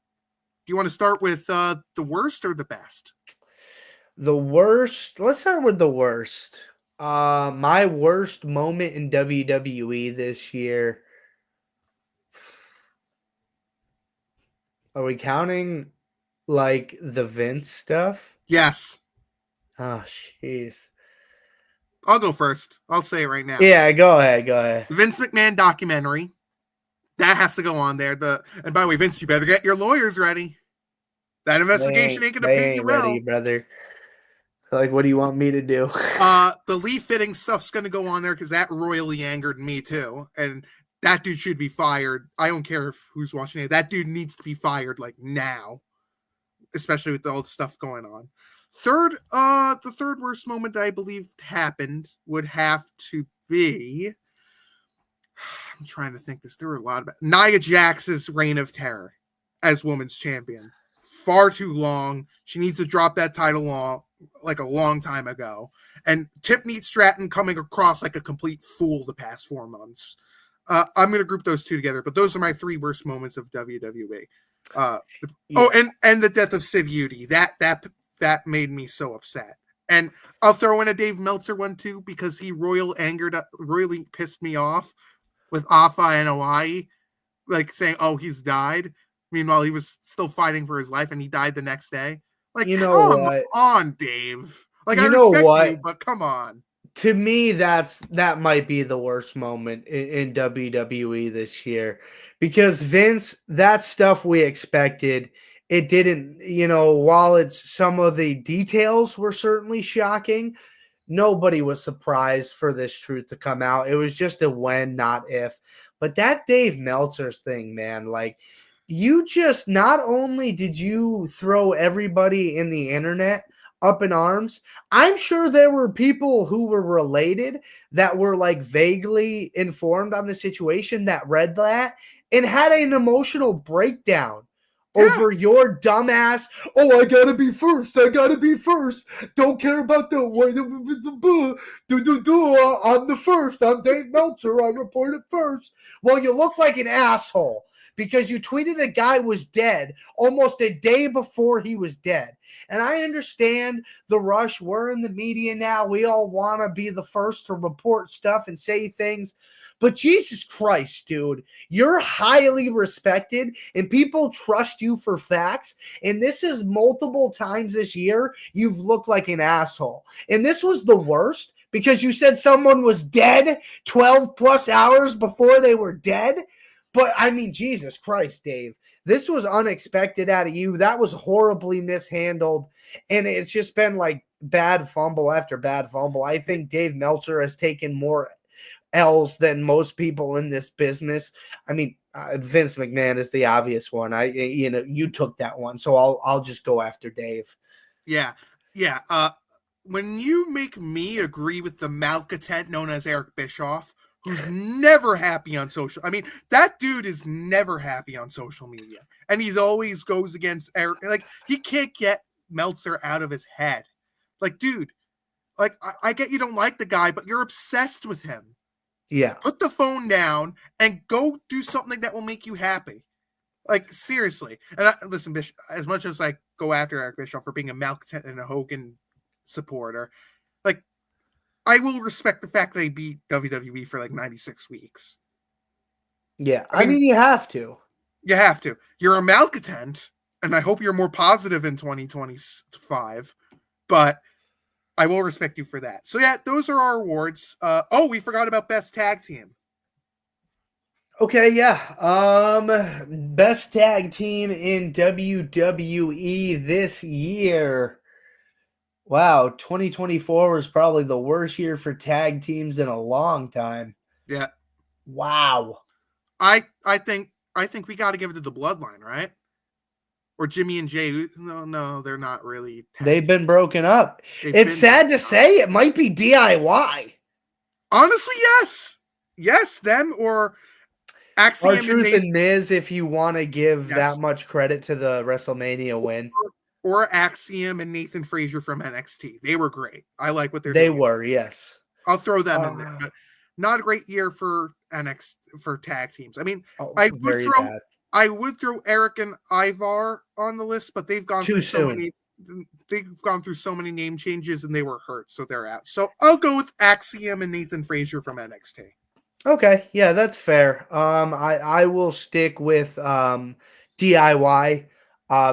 Do you want to start with the worst or the best?
The worst. Let's start with the worst. My worst moment in WWE this year. Are we counting like the Vince stuff?
Yes.
Oh, jeez.
I'll go first. I'll say it right now.
Yeah, go ahead.
The Vince McMahon documentary. That has to go on there. And by the way, Vince, you better get your lawyers ready. That investigation ain't gonna pay you well,
brother. Like, what do you want me to do?
The Lee fitting stuff's going to go on there because that royally angered me too. And that dude should be fired. I don't care who's watching it. That dude needs to be fired like now, especially with all the stuff going on. The third worst moment that I believe happened would have to be, I'm trying to think this. There were a lot of Nia Jax's reign of terror as women's champion. Far too long. She needs to drop that title like a long time ago. And Tiffany Stratton coming across like a complete fool the past 4 months. I'm going to group those 2 together, but those are my 3 worst moments of WWE. And the death of Sid Udy. That made me so upset. And I'll throw in a Dave Meltzer one too, because he royally pissed me off with Afa and Hawaii, like saying, "Oh, he's died." Meanwhile, he was still fighting for his life, and he died the next day. Like, come on, Dave. Like, I respect you, but come on.
To me, that might be the worst moment in WWE this year, because Vince, that stuff we expected. It didn't, while it's some of the details were certainly shocking, nobody was surprised for this truth to come out. It was just a when, not if. But that Dave Meltzer's thing, man, like, you just, not only did you throw everybody in the internet up in arms, I'm sure there were people who were related that were like vaguely informed on the situation that read that and had an emotional breakdown over your dumbass. Oh, I gotta be first. Don't care about the I'm the first. I'm Dave Meltzer. I reported first. Well, you look like an asshole. because you tweeted a guy was dead almost a day before he was dead. And I understand the rush. We're in the media now. We all want to be the first to report stuff and say things. But Jesus Christ, dude, you're highly respected and people trust you for facts. And this is multiple times this year you've looked like an asshole. And this was the worst because you said someone was dead 12 plus hours before they were dead. But I mean, Jesus Christ, Dave, this was unexpected out of you. That was horribly mishandled. And it's just been like bad fumble after bad fumble. I think Dave Meltzer has taken more L's than most people in this business. I mean, Vince McMahon is the obvious one. You took that one, so I'll just go after Dave.
Yeah. When you make me agree with the malcontent known as Eric Bischoff, who's never happy on social. I mean, that dude is never happy on social media, and he's always goes against Eric. Like, he can't get Meltzer out of his head. Like, dude, like I get you don't like the guy, but you're obsessed with him.
Yeah.
Put the phone down and go do something that will make you happy. Like, seriously. And listen, Bishop, as much as I go after Eric Bischoff for being a malcontent and a Hogan supporter, like, I will respect the fact they beat WWE for like 96 weeks.
Yeah. I mean, you have to.
You have to. You're a malcontent, and I hope you're more positive in 2025, but I will respect you for that. So yeah, those are our awards. We forgot about Best Tag Team.
Okay, yeah. Best Tag Team in WWE this year. Wow, 2024 was probably the worst year for tag teams in a long time.
Yeah.
Wow.
I think we got to give it to the Bloodline, right? Or Jimmy and Jay. No, they're not really.
They've been broken up. It's sad to say it might be DIY.
Honestly, yes. Yes, them or Axiom
R-Truth and Miz, if you want to give that much credit to the WrestleMania win.
Or Axiom and Nathan Frazier from NXT. They were great. I like what they're doing.
They were, yes.
I'll throw them in there. But not a great year for NXT for tag teams. I mean, I would throw Eric and Ivar on the list, but they've gone through so many name changes and they were hurt, so they're out. So I'll go with Axiom and Nathan Frazier from NXT.
Okay, yeah, that's fair. I will stick with DIY.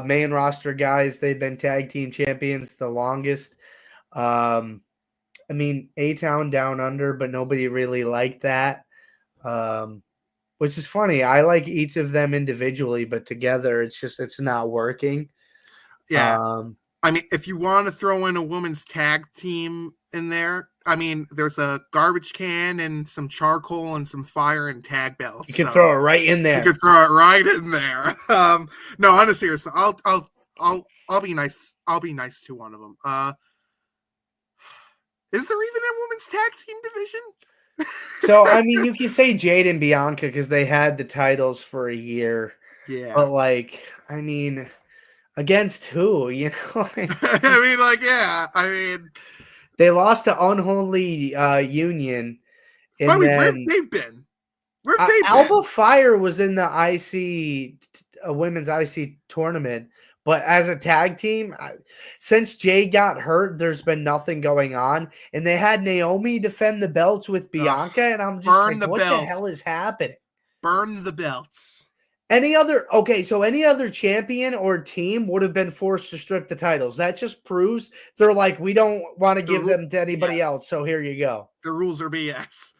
Main roster guys, they've been tag team champions the longest. I mean, A-Town Down Under, but nobody really liked that. Which is funny. I like each of them individually, but together it's not working.
Yeah. I mean, if you want to throw in a women's tag team in there, I mean, there's a garbage can and some charcoal and some fire and tag belts.
You can throw it right in there.
You can throw it right in there. No, on a serious, I'll be nice. I'll be nice to one of them. Is there even a women's tag team division?
So, I mean, you can say Jade and Bianca because they had the titles for a year.
Yeah.
But, like, I mean, against who? You know?
I mean,
they lost to Unholy Union.
Where have they been? Where have they been?
Alba Fire was in the women's IC tournament. But as a tag team, since Jay got hurt, there's been nothing going on. And they had Naomi defend the belts with Bianca. And I'm just like, what the hell is happening?
Burn the belts.
Any other champion or team would have been forced to strip the titles. That just proves they're like, we don't want to give them to anybody else. So here you go.
The rules are BS.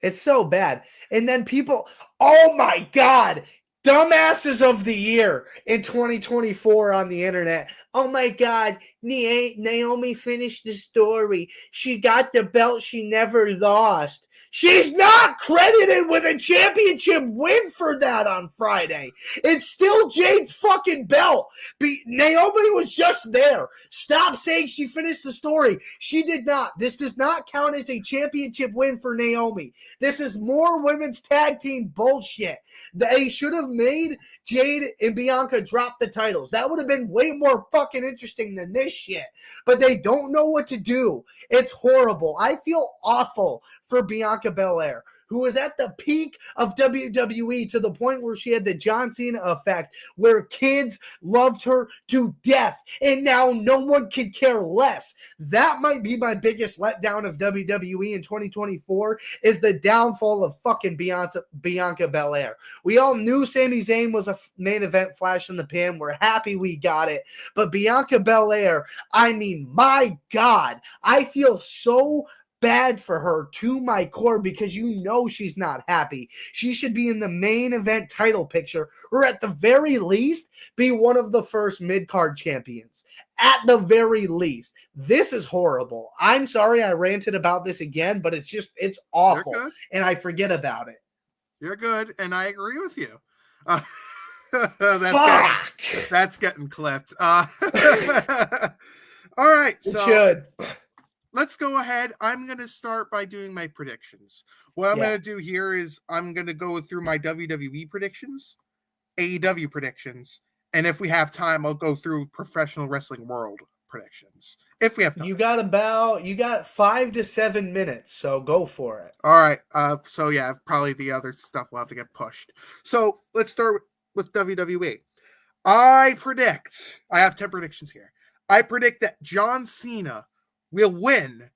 It's so bad. And then people, oh my God. Dumbasses of the year in 2024 on the internet. Oh my God, Naomi finished the story. She got the belt she never lost. She's not credited with a championship win for that on Friday. It's still Jade's fucking belt. Naomi was just there. Stop saying she finished the story. She did not. This does not count as a championship win for Naomi. This is more women's tag team bullshit. They should have made Jade and Bianca drop the titles. That would have been way more fucking interesting than this shit. But they don't know what to do. It's horrible. I feel awful for Bianca Belair, who was at the peak of WWE to the point where she had the John Cena effect, where kids loved her to death, and now no one could care less. That might be my biggest letdown of WWE in 2024 is the downfall of fucking Bianca Belair. We all knew Sami Zayn was a main event flash in the pan. We're happy we got it. But Bianca Belair, I mean, my God, I feel so bad for her to my core because you know she's not happy. She should be in the main event title picture, or at the very least be one of the first mid-card champions. At the very least. This is horrible. I'm sorry I ranted about this again, but it's awful. And I forget about it.
You're good, and I agree with you. That's getting clipped. All right, so let's go ahead. I'm going to start by doing my predictions. What I'm going to do here is I'm going to go through my WWE predictions, AEW predictions, and if we have time, I'll go through Professional Wrestling World predictions. If we have time.
You got 5 to 7 minutes, so go for it.
All right. So yeah, probably the other stuff will have to get pushed. So let's start with WWE. I have 10 predictions here. I predict that John Cena will win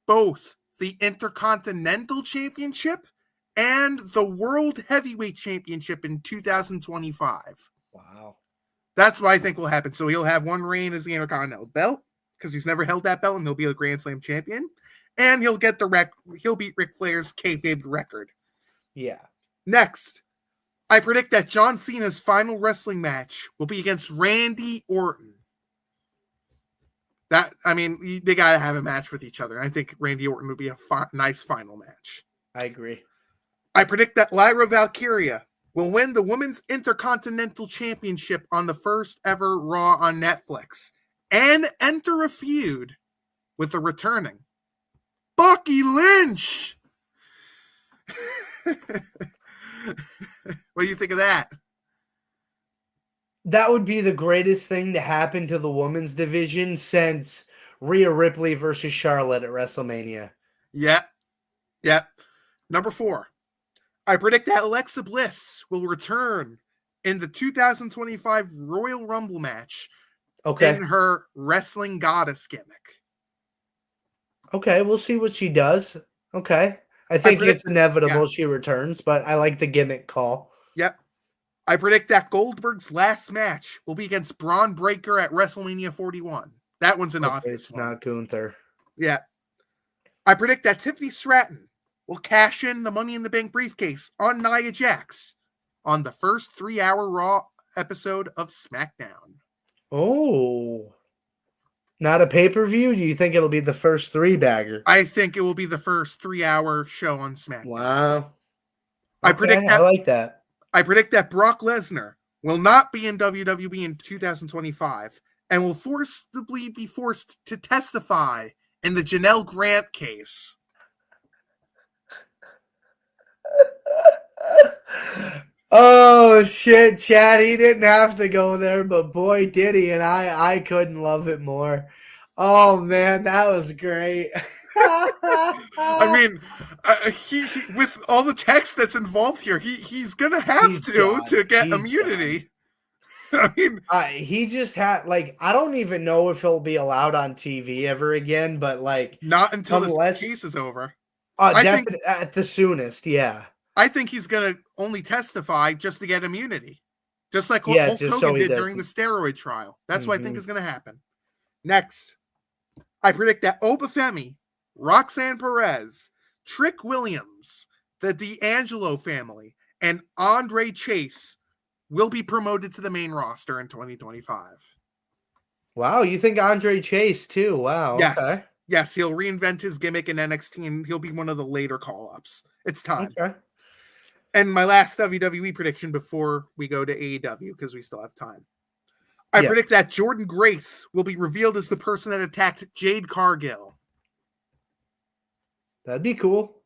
both the Intercontinental Championship and the World Heavyweight Championship in 2025.
Wow.
That's what I think will happen. So he'll have one reign as the Intercontinental belt because he's never held that belt, and he'll be a Grand Slam champion. And he'll get he'll beat Ric Flair's kayfabe record.
Yeah.
Next, I predict that John Cena's final wrestling match will be against Randy Orton. They gotta have a match with each other. I think Randy Orton would be a nice final match.
I agree.
I predict that Lyra Valkyria will win the Women's Intercontinental Championship on the first ever Raw on Netflix and enter a feud with the returning Becky Lynch. What do you think of that?
That would be the greatest thing to happen to the women's division since Rhea Ripley versus Charlotte at WrestleMania.
Yep. Number 4. I predict that Alexa Bliss will return in the 2025 Royal Rumble match in her wrestling goddess gimmick.
Okay, we'll see what she does. Okay. I think it's inevitable she returns, but I like the gimmick call.
Yep. I predict that Goldberg's last match will be against Braun Breaker at WrestleMania 41. That one's an obvious
It's not Gunther.
Yeah. I predict that Tiffany Stratton will cash in the Money in the Bank briefcase on Nia Jax on the first 3-hour Raw episode of SmackDown.
Oh. Not a pay-per-view? Do you think it'll be the first 3-bagger?
I think it will be the first 3-hour show on SmackDown.
Wow. Okay,
I predict that.
I like that.
I predict that Brock Lesnar will not be in WWE in 2025 and will forcibly be forced to testify in the Janelle Grant case.
Oh, shit, Chad. He didn't have to go there, but boy, did he. And I couldn't love it more. Oh, man, that was great.
I mean, he with all the text that's involved here, he's gonna have to get immunity. I mean,
he just had I don't even know if he'll be allowed on TV ever again, but
not until this case is over.
Definitely at the soonest, yeah.
I think he's gonna only testify just to get immunity, just like what Hulk Hogan did during the steroid trial. That's what I think is gonna happen. Next, I predict that Obafemi, Roxanne Perez, Trick Williams, the D'Angelo family, and Andre Chase will be promoted to the main roster in 2025.
Wow, you think Andre Chase too? Wow.
Yes.
Okay.
Yes, he'll reinvent his gimmick in NXT and he'll be one of the later call-ups. It's time.
Okay.
And my last WWE prediction before we go to AEW, because we still have time. I predict that Jordan Grace will be revealed as the person that attacked Jade Cargill.
That'd be cool.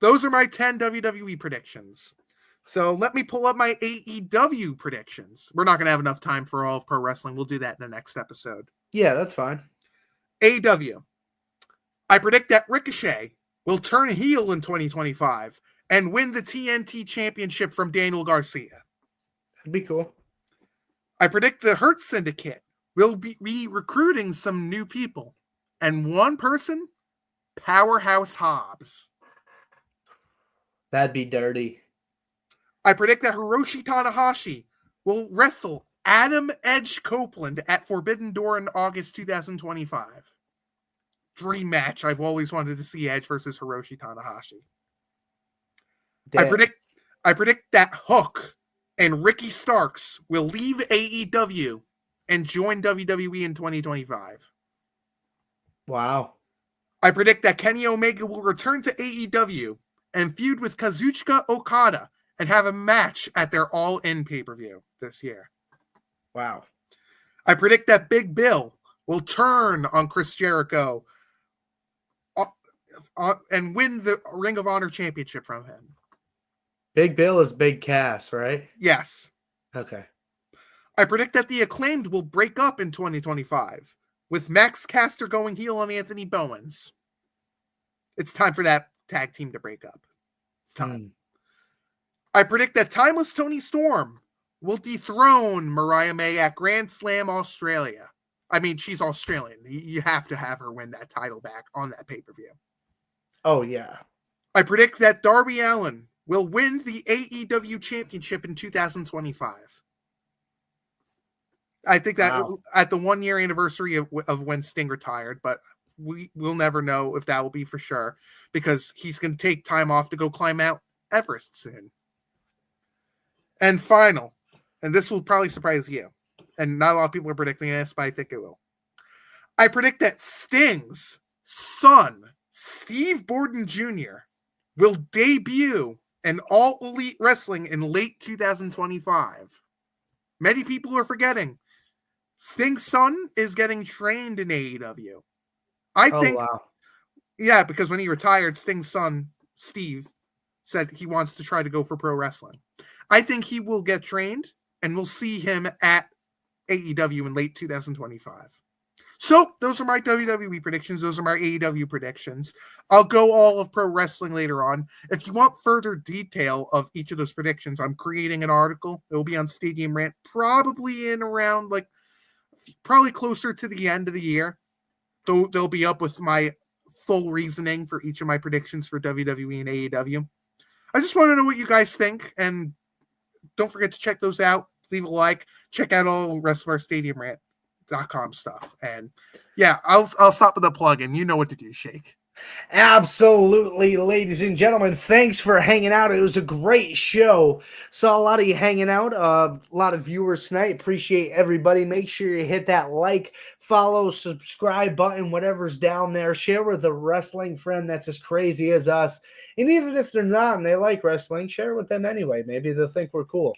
Those are my 10 WWE predictions. So let me pull up my AEW predictions. We're not going to have enough time for all of pro wrestling. We'll do that in the next episode.
Yeah, that's fine.
AEW. I predict that Ricochet will turn heel in 2025 and win the TNT Championship from Daniel Garcia.
That'd be cool.
I predict the Hurt Syndicate will be recruiting some new people. And one person, Powerhouse Hobbs.
That'd be dirty.
I predict that Hiroshi Tanahashi will wrestle Adam Edge Copeland at Forbidden Door in August 2025. Dream match. I've always wanted to see Edge versus Hiroshi Tanahashi.
Damn.
I predict that Hook and Ricky Starks will leave AEW and join WWE in 2025.
Wow.
I predict that Kenny Omega will return to AEW and feud with Kazuchika Okada and have a match at their All In pay-per-view this year.
Wow.
I predict that Big Bill will turn on Chris Jericho and win the Ring of Honor Championship from him.
Big Bill is Big Cass, right?
Yes.
Okay.
I predict that the Acclaimed will break up in 2025, with Max Caster going heel on Anthony Bowens. It's time for that tag team to break up. It's time. I predict that Timeless Toni Storm will dethrone Mariah May at Grand Slam Australia. I mean, she's Australian. You have to have her win that title back on that pay-per-view.
Oh, yeah.
I predict that Darby Allin will win the AEW Championship in 2025. I think that at the 1 year anniversary of when Sting retired, but we'll never know if that will be for sure because he's going to take time off to go climb Mount Everest soon. And final, and this will probably surprise you, and not a lot of people are predicting this, but I think it will. I predict that Sting's son, Steve Borden Jr., will debut in All Elite Wrestling in late 2025. Many people are forgetting Sting's son is getting trained in AEW. I think,
wow.
Yeah, because when he retired, Sting's son, Steve, said he wants to try to go for pro wrestling. I think he will get trained, and we'll see him at AEW in late 2025. So, those are my WWE predictions. Those are my AEW predictions. I'll go all of pro wrestling later on. If you want further detail of each of those predictions, I'm creating an article. It will be on Stadium Rant, probably in around, probably closer to the end of the year. They'll be up with my full reasoning for each of my predictions for WWE and AEW. I just want to know what you guys think, and don't forget to check those out. Leave a like. Check out all the rest of our StadiumRant.com stuff. And yeah, I'll stop with the plug-in. You know what to do, Shake.
Absolutely, ladies and gentlemen. Thanks for hanging out. It was a great show. Saw a lot of you hanging out. A lot of viewers tonight. Appreciate everybody. Make sure you hit that like, follow, subscribe button, whatever's down there. Share with a wrestling friend that's as crazy as us. And even if they're not and they like wrestling, share with them anyway. Maybe they'll think we're cool.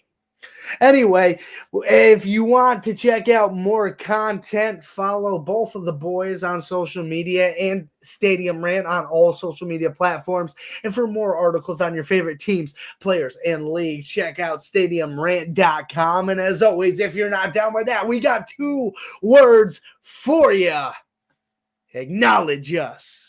Anyway, if you want to check out more content, follow both of the boys on social media and Stadium Rant on all social media platforms. And for more articles on your favorite teams, players, and leagues, check out StadiumRant.com. And as always, if you're not down with that, we got 2 words for you. Acknowledge us.